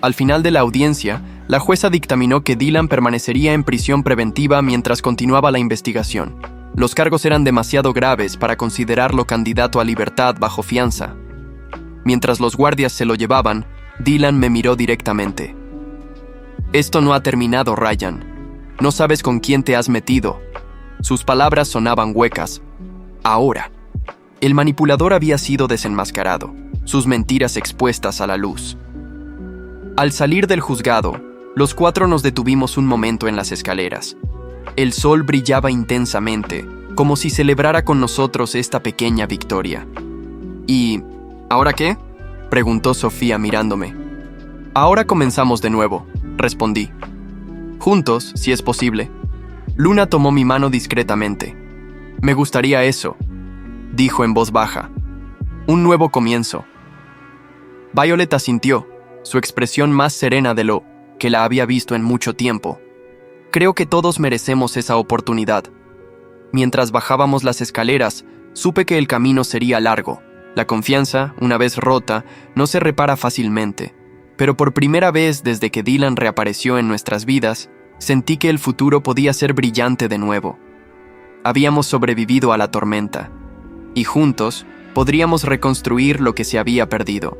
Al final de la audiencia, la jueza dictaminó que Dylan permanecería en prisión preventiva mientras continuaba la investigación. Los cargos eran demasiado graves para considerarlo candidato a libertad bajo fianza. Mientras los guardias se lo llevaban, Dylan me miró directamente. «Esto no ha terminado, Ryan. No sabes con quién te has metido». Sus palabras sonaban huecas. Ahora. El manipulador había sido desenmascarado, sus mentiras expuestas a la luz. Al salir del juzgado, los 4 nos detuvimos un momento en las escaleras. El sol brillaba intensamente, como si celebrara con nosotros esta pequeña victoria. «¿Y ahora qué?», preguntó Sofía mirándome. «Ahora comenzamos de nuevo», respondí. «Juntos, si es posible». Luna tomó mi mano discretamente. «Me gustaría eso», dijo en voz baja. «Un nuevo comienzo». Violet asintió, su expresión más serena de lo que la había visto en mucho tiempo. Creo que todos merecemos esa oportunidad. Mientras bajábamos las escaleras, supe que el camino sería largo. La confianza, una vez rota, no se repara fácilmente. Pero por primera vez desde que Dylan reapareció en nuestras vidas, sentí que el futuro podía ser brillante de nuevo. Habíamos sobrevivido a la tormenta, y juntos podríamos reconstruir lo que se había perdido.